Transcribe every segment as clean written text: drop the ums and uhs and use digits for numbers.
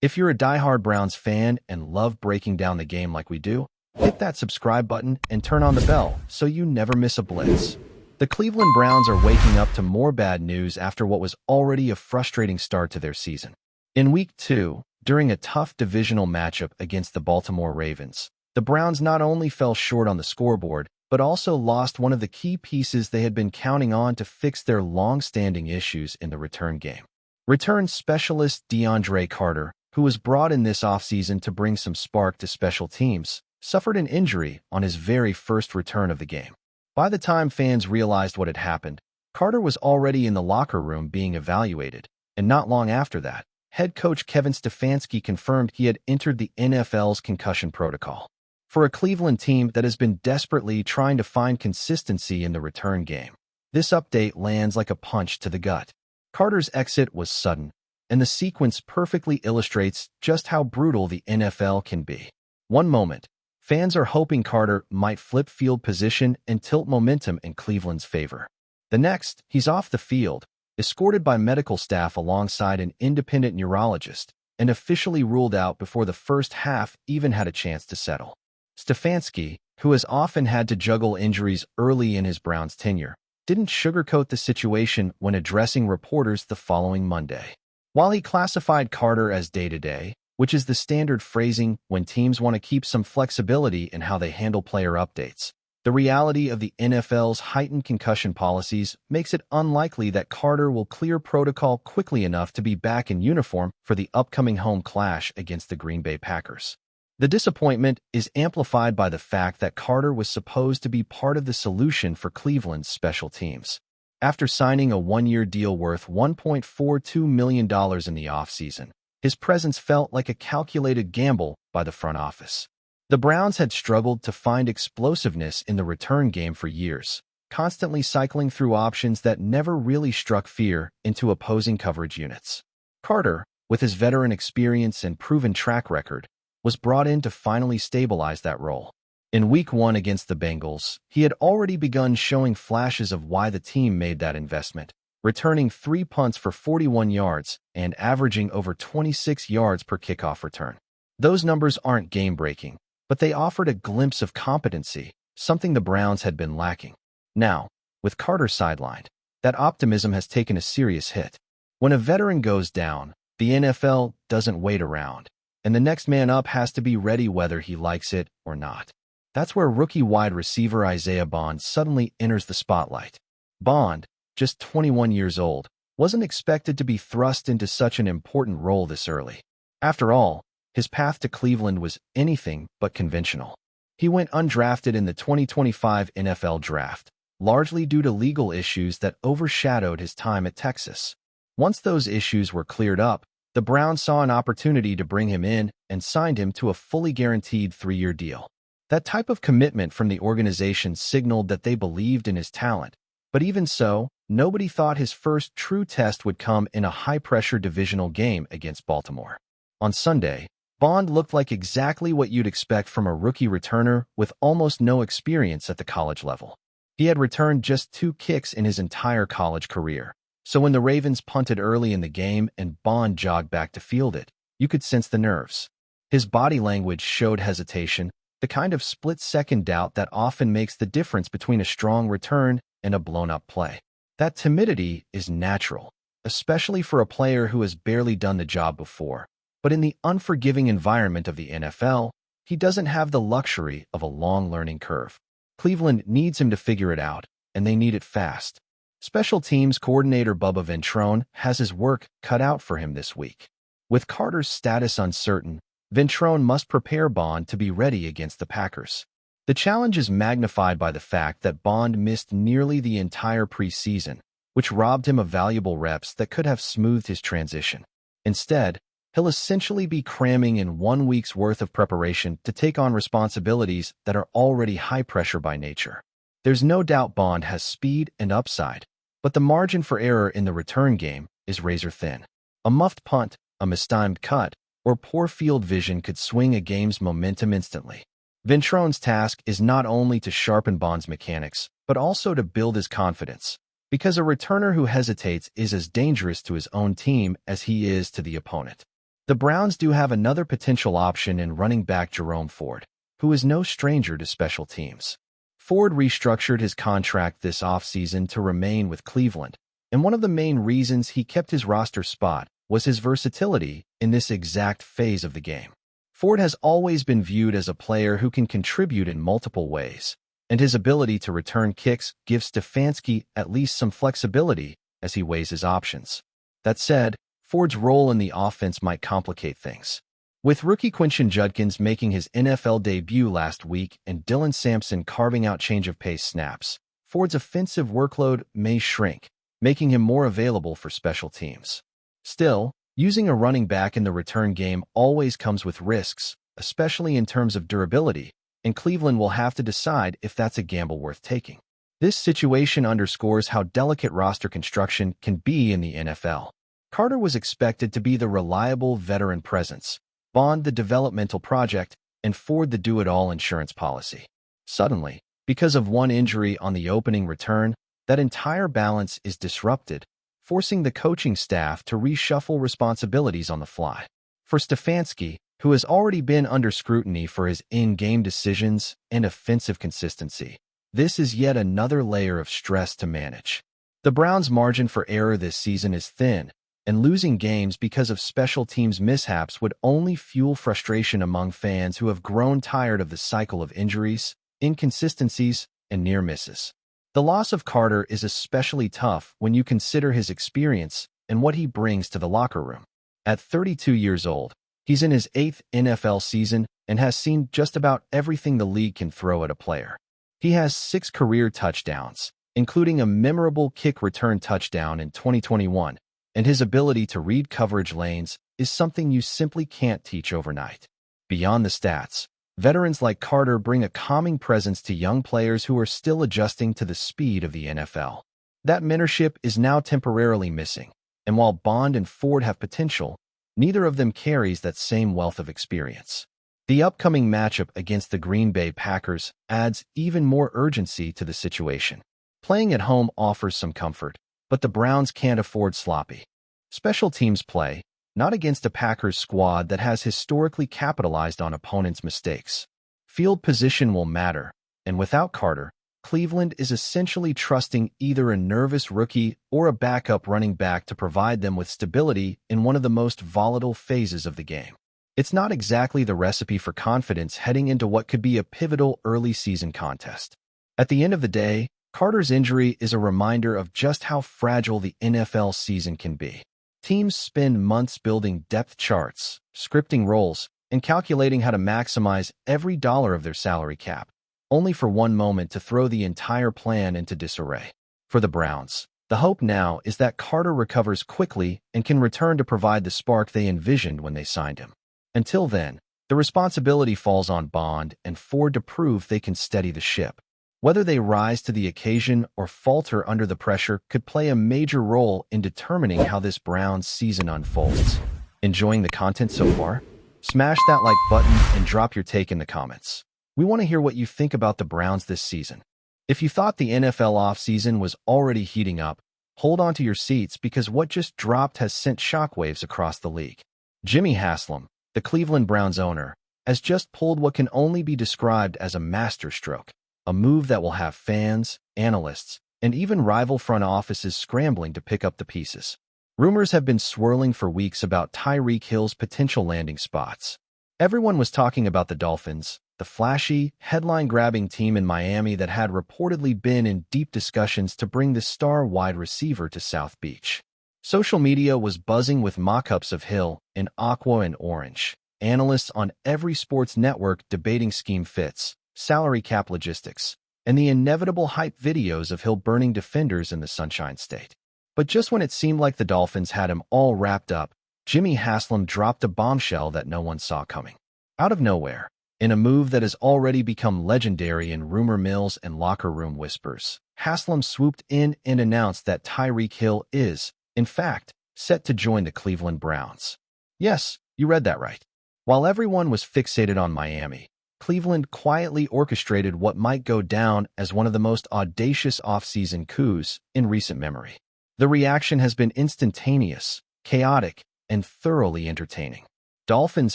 If you're a diehard Browns fan and love breaking down the game like we do, hit that subscribe button and turn on the bell so you never miss a blitz. The Cleveland Browns are waking up to more bad news after what was already a frustrating start to their season. In Week 2, during a tough divisional matchup against the Baltimore Ravens, the Browns not only fell short on the scoreboard, but also lost one of the key pieces they had been counting on to fix their long-standing issues in the return game. Return specialist DeAndre Carter, who was brought in this offseason to bring some spark to special teams, suffered an injury on his very first return of the game. By the time fans realized what had happened, Carter was already in the locker room being evaluated, and not long after that, head coach Kevin Stefanski confirmed he had entered the NFL's concussion protocol. For a Cleveland team that has been desperately trying to find consistency in the return game, this update lands like a punch to the gut. Carter's exit was sudden, and the sequence perfectly illustrates just how brutal the NFL can be. One moment, fans are hoping Carter might flip field position and tilt momentum in Cleveland's favor. The next, he's off the field, escorted by medical staff alongside an independent neurologist, and officially ruled out before the first half even had a chance to settle. Stefanski, who has often had to juggle injuries early in his Browns tenure, didn't sugarcoat the situation when addressing reporters the following Monday. While he classified Carter as day-to-day, which is the standard phrasing when teams want to keep some flexibility in how they handle player updates, the reality of the NFL's heightened concussion policies makes it unlikely that Carter will clear protocol quickly enough to be back in uniform for the upcoming home clash against the Green Bay Packers. The disappointment is amplified by the fact that Carter was supposed to be part of the solution for Cleveland's special teams. After signing a one-year deal worth $1.42 million in the offseason, his presence felt like a calculated gamble by the front office. The Browns had struggled to find explosiveness in the return game for years, constantly cycling through options that never really struck fear into opposing coverage units. Carter, with his veteran experience and proven track record, was brought in to finally stabilize that role. In Week 1 against the Bengals, he had already begun showing flashes of why the team made that investment, returning 3 punts for 41 yards and averaging over 26 yards per kickoff return. Those numbers aren't game-breaking, but they offered a glimpse of competency, something the Browns had been lacking. Now, with Carter sidelined, that optimism has taken a serious hit. When a veteran goes down, the NFL doesn't wait around, and the next man up has to be ready whether he likes it or not. That's where rookie wide receiver Isaiah Bond suddenly enters the spotlight. Bond, just 21 years old, wasn't expected to be thrust into such an important role this early. After all, his path to Cleveland was anything but conventional. He went undrafted in the 2025 NFL Draft, largely due to legal issues that overshadowed his time at Texas. Once those issues were cleared up, the Browns saw an opportunity to bring him in and signed him to a fully guaranteed 3-year deal. That type of commitment from the organization signaled that they believed in his talent, but even so, nobody thought his first true test would come in a high-pressure divisional game against Baltimore. On Sunday, Bond looked like exactly what you'd expect from a rookie returner with almost no experience at the college level. He had returned just 2 kicks in his entire college career, so when the Ravens punted early in the game and Bond jogged back to field it, you could sense the nerves. His body language showed hesitation, the kind of split-second doubt that often makes the difference between a strong return and a blown-up play. That timidity is natural, especially for a player who has barely done the job before. But in the unforgiving environment of the NFL, he doesn't have the luxury of a long learning curve. Cleveland needs him to figure it out, and they need it fast. Special teams coordinator Bubba Ventrone has his work cut out for him this week. With Carter's status uncertain, Ventrone must prepare Bond to be ready against the Packers. The challenge is magnified by the fact that Bond missed nearly the entire preseason, which robbed him of valuable reps that could have smoothed his transition. Instead, he'll essentially be cramming in 1 week's worth of preparation to take on responsibilities that are already high pressure by nature. There's no doubt Bond has speed and upside, but the margin for error in the return game is razor thin. A muffed punt, a mistimed cut, or poor field vision could swing a game's momentum instantly. Ventrone's task is not only to sharpen Bond's mechanics, but also to build his confidence, because a returner who hesitates is as dangerous to his own team as he is to the opponent. The Browns do have another potential option in running back Jerome Ford, who is no stranger to special teams. Ford restructured his contract this offseason to remain with Cleveland, and one of the main reasons he kept his roster spot was his versatility in this exact phase of the game. Ford has always been viewed as a player who can contribute in multiple ways, and his ability to return kicks gives Stefanski at least some flexibility as he weighs his options. That said, Ford's role in the offense might complicate things. With rookie Quinton Judkins making his NFL debut last week and Dylan Sampson carving out change-of-pace snaps, Ford's offensive workload may shrink, making him more available for special teams. Still, using a running back in the return game always comes with risks, especially in terms of durability, and Cleveland will have to decide if that's a gamble worth taking. This situation underscores how delicate roster construction can be in the NFL. Carter was expected to be the reliable veteran presence, Bond the developmental project, and Ford the do-it-all insurance policy. Suddenly, because of one injury on the opening return, that entire balance is disrupted, forcing the coaching staff to reshuffle responsibilities on the fly. For Stefanski, who has already been under scrutiny for his in-game decisions and offensive consistency, this is yet another layer of stress to manage. The Browns' margin for error this season is thin, and losing games because of special teams mishaps would only fuel frustration among fans who have grown tired of the cycle of injuries, inconsistencies, and near misses. The loss of Carter is especially tough when you consider his experience and what he brings to the locker room. At 32 years old, he's in his 8th NFL season and has seen just about everything the league can throw at a player. He has 6 career touchdowns, including a memorable kick return touchdown in 2021, and his ability to read coverage lanes is something you simply can't teach overnight. Beyond the stats, veterans like Carter bring a calming presence to young players who are still adjusting to the speed of the NFL. That mentorship is now temporarily missing, and while Bond and Ford have potential, neither of them carries that same wealth of experience. The upcoming matchup against the Green Bay Packers adds even more urgency to the situation. Playing at home offers some comfort, but the Browns can't afford sloppy special teams play, not against a Packers squad that has historically capitalized on opponents' mistakes. Field position will matter, and without Carter, Cleveland is essentially trusting either a nervous rookie or a backup running back to provide them with stability in one of the most volatile phases of the game. It's not exactly the recipe for confidence heading into what could be a pivotal early season contest. At the end of the day, Carter's injury is a reminder of just how fragile the NFL season can be. Teams spend months building depth charts, scripting roles, and calculating how to maximize every dollar of their salary cap, only for one moment to throw the entire plan into disarray. For the Browns, the hope now is that Carter recovers quickly and can return to provide the spark they envisioned when they signed him. Until then, the responsibility falls on Bond and Ford to prove they can steady the ship. Whether they rise to the occasion or falter under the pressure could play a major role in determining how this Browns season unfolds. Enjoying the content so far? Smash that like button and drop your take in the comments. We want to hear what you think about the Browns this season. If you thought the NFL offseason was already heating up, hold on to your seats because what just dropped has sent shockwaves across the league. Jimmy Haslam, the Cleveland Browns owner, has just pulled what can only be described as a masterstroke. A move that will have fans, analysts, and even rival front offices scrambling to pick up the pieces. Rumors have been swirling for weeks about TYREEK Hill's potential landing spots. Everyone was talking about the Dolphins, the flashy, headline-grabbing team in Miami that had reportedly been in deep discussions to bring the star wide receiver to South Beach. Social media was buzzing with mock-ups of Hill in aqua and orange. Analysts on every sports network debating scheme fits, salary cap logistics, and the inevitable hype videos of Hill burning defenders in the Sunshine State. But just when it seemed like the Dolphins had him all wrapped up, Jimmy Haslam dropped a bombshell that no one saw coming. Out of nowhere, in a move that has already become legendary in rumor mills and locker room whispers, Haslam swooped in and announced that TYREEK Hill is, in fact, set to join the Cleveland Browns. Yes, you read that right. While everyone was fixated on Miami, Cleveland quietly orchestrated what might go down as one of the most audacious offseason coups in recent memory. The reaction has been instantaneous, chaotic, and thoroughly entertaining. Dolphins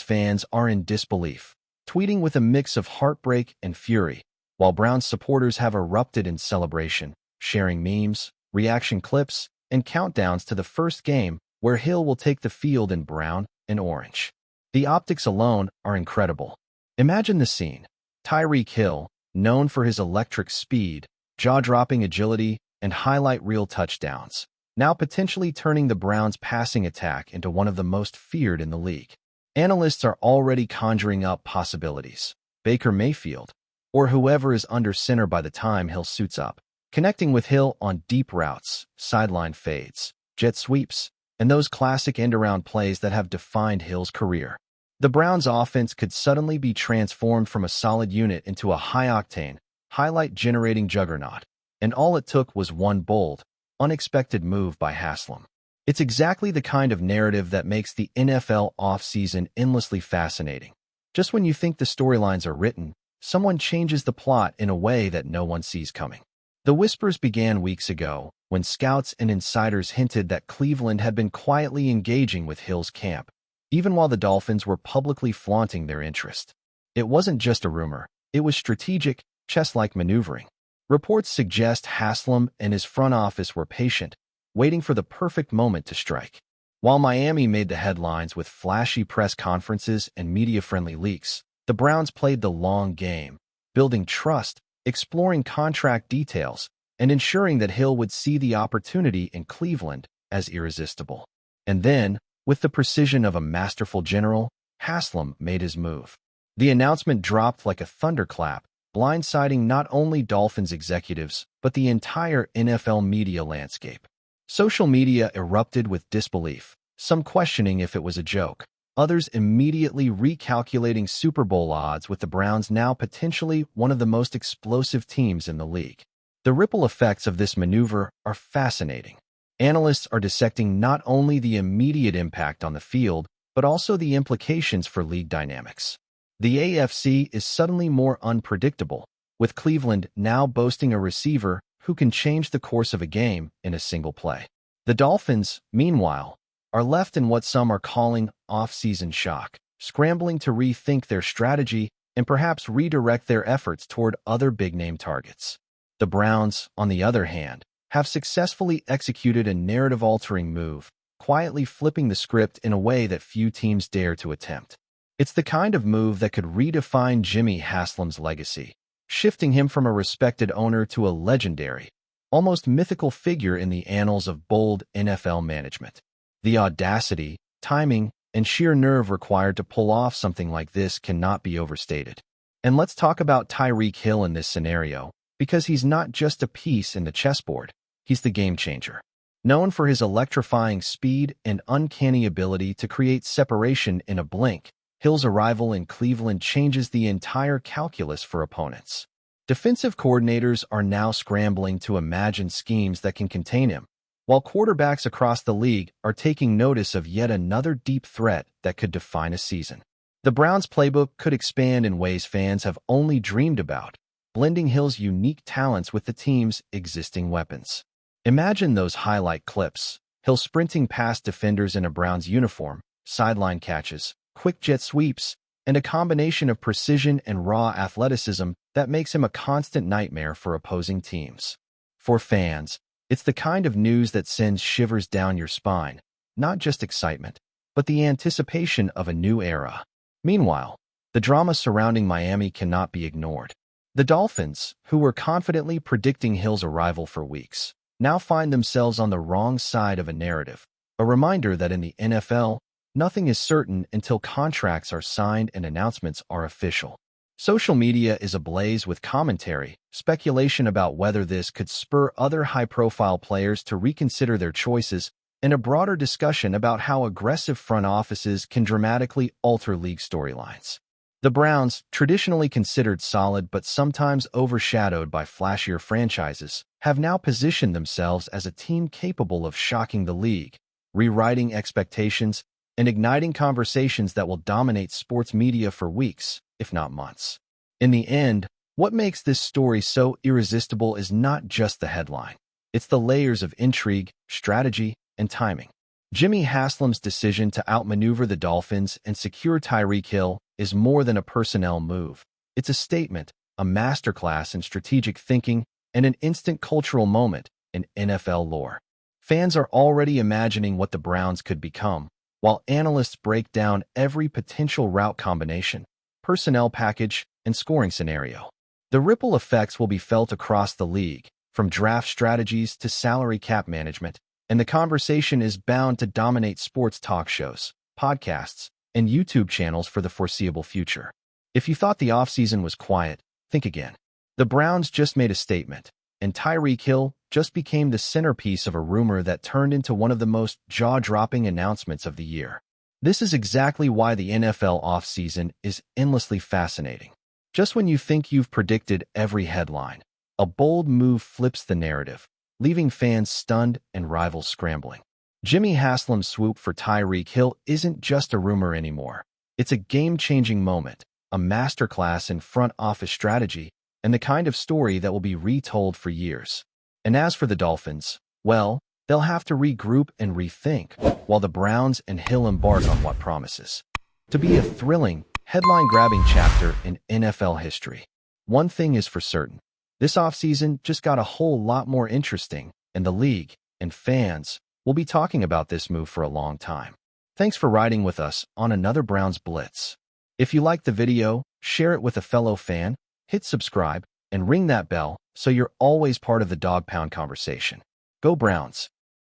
fans are in disbelief, tweeting with a mix of heartbreak and fury, while Browns supporters have erupted in celebration, sharing memes, reaction clips, and countdowns to the first game where Hill will take the field in brown and orange. The optics alone are incredible. Imagine the scene. TYREEK Hill, known for his electric speed, jaw-dropping agility, and highlight reel touchdowns, now potentially turning the Browns' passing attack into one of the most feared in the league. Analysts are already conjuring up possibilities. Baker Mayfield, or whoever is under center by the time Hill suits up, connecting with Hill on deep routes, sideline fades, jet sweeps, and those classic end-around plays that have defined Hill's career. The Browns' offense could suddenly be transformed from a solid unit into a high-octane, highlight-generating juggernaut, and all it took was one bold, unexpected move by Haslam. It's exactly the kind of narrative that makes the NFL offseason endlessly fascinating. Just when you think the storylines are written, someone changes the plot in a way that no one sees coming. The whispers began weeks ago, when scouts and insiders hinted that Cleveland had been quietly engaging with Hill's camp, even while the Dolphins were publicly flaunting their interest. It wasn't just a rumor, it was strategic, chess-like maneuvering. Reports suggest Haslam and his front office were patient, waiting for the perfect moment to strike. While Miami made the headlines with flashy press conferences and media-friendly leaks, the Browns played the long game, building trust, exploring contract details, and ensuring that Hill would see the opportunity in Cleveland as irresistible. And then, with the precision of a masterful general, Haslam made his move. The announcement dropped like a thunderclap, blindsiding not only Dolphins executives, but the entire NFL media landscape. Social media erupted with disbelief, some questioning if it was a joke, others immediately recalculating Super Bowl odds with the Browns now potentially one of the most explosive teams in the league. The ripple effects of this maneuver are fascinating. Analysts are dissecting not only the immediate impact on the field, but also the implications for league dynamics. The AFC is suddenly more unpredictable, with Cleveland now boasting a receiver who can change the course of a game in a single play. The Dolphins, meanwhile, are left in what some are calling off-season shock, scrambling to rethink their strategy and perhaps redirect their efforts toward other big-name targets. The Browns, on the other hand, have successfully executed a narrative-altering move, quietly flipping the script in a way that few teams dare to attempt. It's the kind of move that could redefine Jimmy Haslam's legacy, shifting him from a respected owner to a legendary, almost mythical figure in the annals of bold NFL management. The audacity, timing, and sheer nerve required to pull off something like this cannot be overstated. And let's talk about TYREEK Hill in this scenario, because he's not just a piece in the chessboard, he's the game changer. Known for his electrifying speed and uncanny ability to create separation in a blink, Hill's arrival in Cleveland changes the entire calculus for opponents. Defensive coordinators are now scrambling to imagine schemes that can contain him, while quarterbacks across the league are taking notice of yet another deep threat that could define a season. The Browns' playbook could expand in ways fans have only dreamed about, blending Hill's unique talents with the team's existing weapons. Imagine those highlight clips, Hill sprinting past defenders in a Browns uniform, sideline catches, quick jet sweeps, and a combination of precision and raw athleticism that makes him a constant nightmare for opposing teams. For fans, it's the kind of news that sends shivers down your spine, not just excitement, but the anticipation of a new era. Meanwhile, the drama surrounding Miami cannot be ignored. The Dolphins, who were confidently predicting Hill's arrival for weeks, now find themselves on the wrong side of a narrative, a reminder that in the NFL, nothing is certain until contracts are signed and announcements are official. Social media is ablaze with commentary, speculation about whether this could spur other high-profile players to reconsider their choices, and a broader discussion about how aggressive front offices can dramatically alter league storylines. The Browns, traditionally considered solid but sometimes overshadowed by flashier franchises, have now positioned themselves as a team capable of shocking the league, rewriting expectations, and igniting conversations that will dominate sports media for weeks, if not months. In the end, what makes this story so irresistible is not just the headline. It's the layers of intrigue, strategy, and timing. Jimmy Haslam's decision to outmaneuver the Dolphins and secure TYREEK Hill is more than a personnel move. It's a statement, a masterclass in strategic thinking, and an instant cultural moment in NFL lore. Fans are already imagining what the Browns could become, while analysts break down every potential route combination, personnel package, and scoring scenario. The ripple effects will be felt across the league, from draft strategies to salary cap management, and the conversation is bound to dominate sports talk shows, podcasts, and YouTube channels for the foreseeable future. If you thought the offseason was quiet, think again. The Browns just made a statement, and TYREEK Hill just became the centerpiece of a rumor that turned into one of the most jaw-dropping announcements of the year. This is exactly why the NFL offseason is endlessly fascinating. Just when you think you've predicted every headline, a bold move flips the narrative, leaving fans stunned and rivals scrambling. Jimmy Haslam's swoop for TYREEK Hill isn't just a rumor anymore. It's a game-changing moment, a masterclass in front office strategy, and the kind of story that will be retold for years. And as for the Dolphins, well, they'll have to regroup and rethink, while the Browns and Hill embark on what promises to be a thrilling, headline-grabbing chapter in NFL history. One thing is for certain. This offseason just got a whole lot more interesting, and the league and fans will be talking about this move for a long time. Thanks for riding with us on another Browns Blitz. If you liked the video, share it with a fellow fan, hit subscribe, and ring that bell so you're always part of the Dawg Pound conversation. Go Browns!